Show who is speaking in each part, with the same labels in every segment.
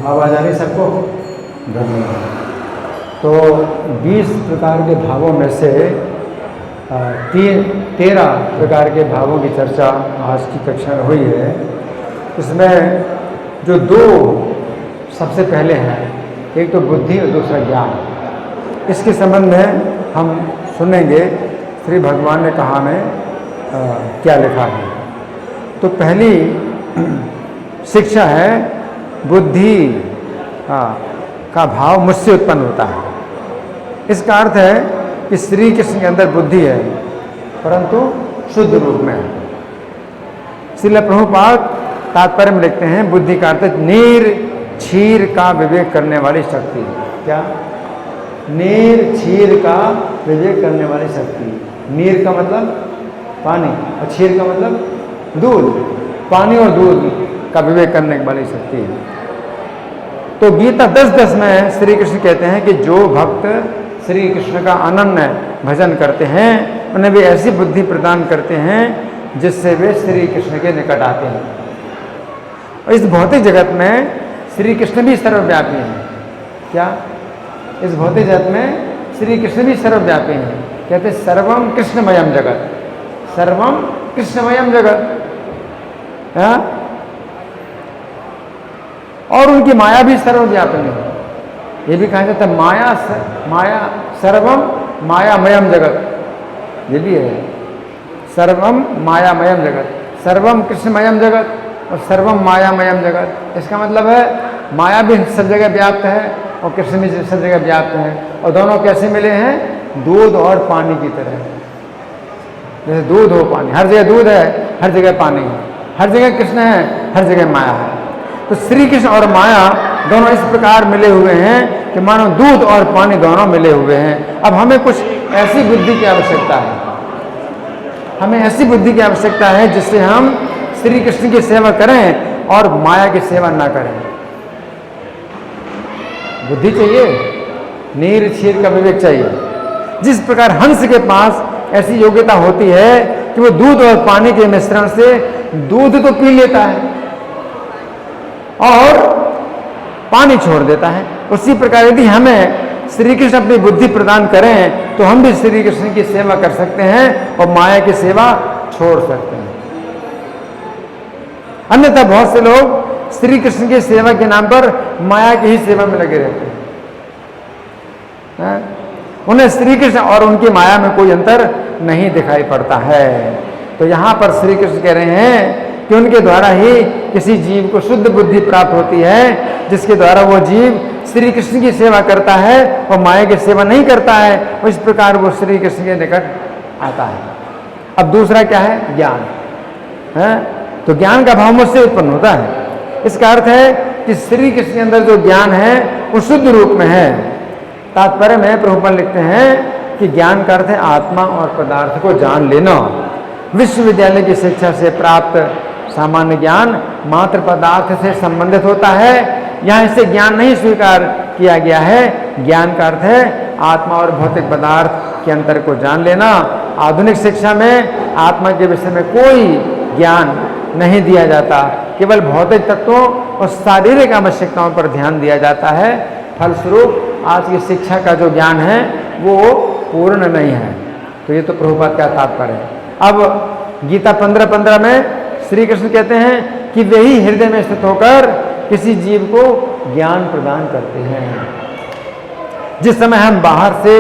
Speaker 1: आवाज़ आ रही सबको? धन्यवाद। तो 20 प्रकार के भावों में से 13 प्रकार के भावों की चर्चा आज की कक्षा में हुई है। इसमें जो 2 सबसे पहले हैं, एक तो बुद्धि और दूसरा ज्ञान, इसके संबंध में हम सुनेंगे श्री भगवान ने कहा में क्या लिखा है। तो पहली शिक्षा है बुद्धि का भाव मुझसे उत्पन्न होता है। इसका अर्थ है कि श्री कृष्ण के अंदर बुद्धि है परंतु शुद्ध रूप में है। श्रील प्रभुपाद तात्पर्य में लिखते हैं बुद्धि का अर्थ नीर क्षीर का विवेक करने वाली शक्ति। क्या? नीर क्षीर का विवेक करने वाली शक्ति। नीर का मतलब पानी और क्षीर का मतलब दूध। पानी और दूध का विवेक करने वाली शक्ति है। तो गीता 10:10 में श्री कृष्ण कहते हैं कि जो भक्त श्री कृष्ण का अनन्य भजन करते हैं उन्हें भी ऐसी बुद्धि प्रदान करते हैं जिससे वे श्री कृष्ण के निकट आते हैं। और इस भौतिक जगत में श्री कृष्ण भी सर्वव्यापी हैं। क्या? इस भौतिक जगत में श्री कृष्ण भी सर्वव्यापी हैं। कहते सर्वम कृष्णमयम जगत, सर्वम कृष्णमयम जगत। और उनकी माया भी सर्वव्यापी है। ये भी कहा जाता है माया सर्वम मायामयम जगत। ये भी है सर्वम मायामयम जगत, सर्वम कृष्णमयम जगत और सर्वम मायामयम जगत। इसका मतलब है माया भी सब जगह व्याप्त है और कृष्ण भी सब जगह व्याप्त है। और दोनों कैसे मिले हैं? दूध और पानी की तरह। जैसे दूध हो पानी, हर जगह दूध है, हर जगह पानी है, हर जगह कृष्ण है, हर जगह माया है। तो श्री कृष्ण और माया दोनों इस प्रकार मिले हुए हैं कि मानो दूध और पानी दोनों मिले हुए हैं। अब हमें कुछ ऐसी बुद्धि की आवश्यकता है, हमें ऐसी बुद्धि की आवश्यकता है जिससे हम श्री कृष्ण की सेवा करें और माया की सेवा ना करें। बुद्धि चाहिए, नीर क्षीर का विवेक चाहिए। जिस प्रकार हंस के पास ऐसी योग्यता होती है कि वो दूध और पानी के मिश्रण से दूध तो पी लेता है और पानी छोड़ देता है, उसी प्रकार यदि हमें श्री कृष्ण अपनी बुद्धि प्रदान करें तो हम भी श्री कृष्ण की सेवा कर सकते हैं और माया की सेवा छोड़ सकते हैं। अन्यथा बहुत से लोग श्री कृष्ण की सेवा के नाम पर माया की ही सेवा में लगे रहते हैं। उन्हें श्री कृष्ण और उनकी माया में कोई अंतर नहीं दिखाई पड़ता है। तो यहाँ पर श्री कृष्ण कह रहे हैं कि उनके द्वारा ही किसी जीव को शुद्ध बुद्धि प्राप्त होती है जिसके द्वारा वो जीव श्री कृष्ण की सेवा करता है और माया की सेवा नहीं करता है, और इस प्रकार वो श्री कृष्ण के निकट आता है। अब दूसरा क्या है? ज्ञान है। तो ज्ञान का भाव मुझसे उत्पन्न होता है। इसका अर्थ है कि श्री कृष्ण के अंदर जो ज्ञान है वो शुद्ध रूप में है। तात्पर्य में प्रभुपाद लिखते हैं कि ज्ञान का अर्थ है आत्मा और पदार्थ को जान लेना। विश्वविद्यालय की शिक्षा से प्राप्त सामान्य ज्ञान मात्र पदार्थ से संबंधित होता है। यहाँ इसे ज्ञान नहीं स्वीकार किया गया है। ज्ञान का अर्थ है आत्मा और भौतिक पदार्थ के अंतर को जान लेना। आधुनिक शिक्षा में आत्मा के विषय में कोई ज्ञान नहीं दिया जाता, केवल भौतिक तत्वों और शारीरिक आवश्यकताओं पर ध्यान दिया जाता है। फलस्वरूप आज की शिक्षा का जो ज्ञान है वो पूर्ण नहीं है। तो ये तो प्रभुपाद का तात्पर्य है। अब गीता 15:15 में श्री कृष्ण कहते हैं कि वे ही हृदय में स्थित होकर किसी जीव को ज्ञान प्रदान करते हैं। जिस समय हम बाहर से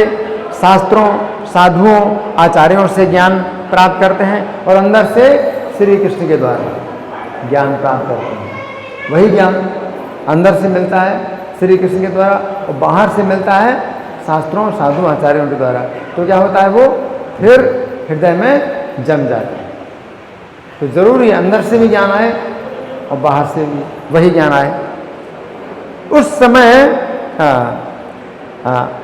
Speaker 1: शास्त्रों, साधुओं, आचार्यों से ज्ञान प्राप्त करते हैं और अंदर से श्री कृष्ण के द्वारा ज्ञान प्राप्त करते हैं, वही ज्ञान अंदर से मिलता है श्री कृष्ण के द्वारा और बाहर से मिलता है शास्त्रों, साधु, आचार्यों के द्वारा। तो क्या होता है? वो फिर हृदय में जम जाता है। तो जरूरी अंदर से भी ज्ञान आए और बाहर से भी वही ज्ञान आए। उस समय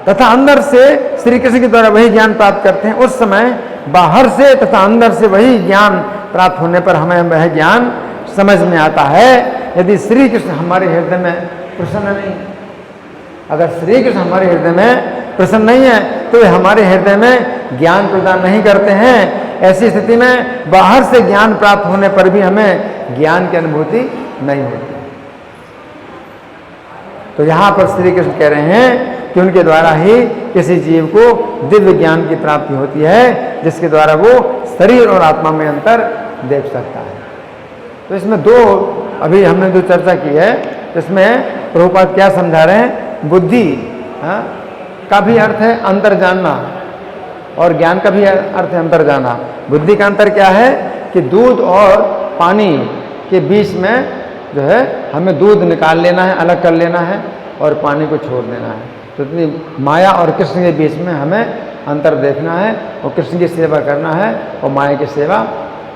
Speaker 1: तथा अंदर से श्री कृष्ण के द्वारा वही ज्ञान प्राप्त करते हैं। उस समय बाहर से तथा अंदर से वही ज्ञान प्राप्त होने पर हमें वह ज्ञान समझ में आता है। यदि श्री कृष्ण हमारे हृदय में प्रसन्न नहीं, अगर श्री कृष्ण हमारे हृदय में प्रसन्न नहीं है तो वे हमारे हृदय में ज्ञान प्रदान नहीं करते हैं। ऐसी स्थिति में बाहर से ज्ञान प्राप्त होने पर भी हमें ज्ञान की अनुभूति नहीं होती। तो यहाँ पर श्री कृष्ण कह रहे हैं कि उनके द्वारा ही किसी जीव को दिव्य ज्ञान की प्राप्ति होती है, जिसके द्वारा वो शरीर और आत्मा में अंतर देख सकता है। तो इसमें दो अभी हमने जो चर्चा की है, इसमें प्रभुपाद क्या समझा रहे हैं, बुद्धि का भी अर्थ है अंतर जानना और ज्ञान का भी अर्थ है अंतर जाना। बुद्धि का अंतर क्या है कि दूध और पानी के बीच में जो है हमें दूध निकाल लेना है, अलग कर लेना है और पानी को छोड़ देना है। तो इतनी माया और कृष्ण के बीच में हमें अंतर देखना है और कृष्ण की सेवा करना है और माया की सेवा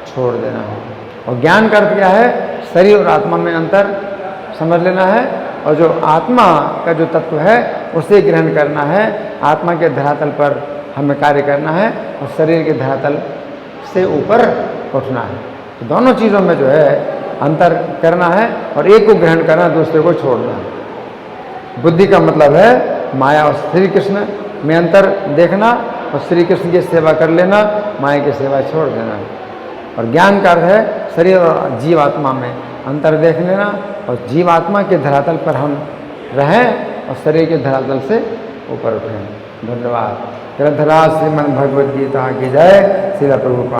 Speaker 1: छोड़ देना है। और ज्ञान का अर्थ क्या है, शरीर और आत्मा में अंतर समझ लेना है और जो आत्मा का जो तत्व है उसे ग्रहण करना है। आत्मा के धरातल पर हमें कार्य करना है और शरीर के धरातल से ऊपर उठना है। तो दोनों चीज़ों में जो है अंतर करना है और एक को ग्रहण करना, दूसरे को छोड़ना है। बुद्धि का मतलब है माया और श्री कृष्ण में अंतर देखना और श्री कृष्ण की सेवा कर लेना, माया की सेवा छोड़ देना। और ज्ञान का अर्थ है शरीर और जीवात्मा में अंतर देख लेना और जीवात्मा के धरातल पर हम रहें और शरीर के धरातल से ऊपर उठें। धन्यवाद। ग्रंथराज श्रीमद् भगवद गीता की जय। श्रील प्रभुपाद।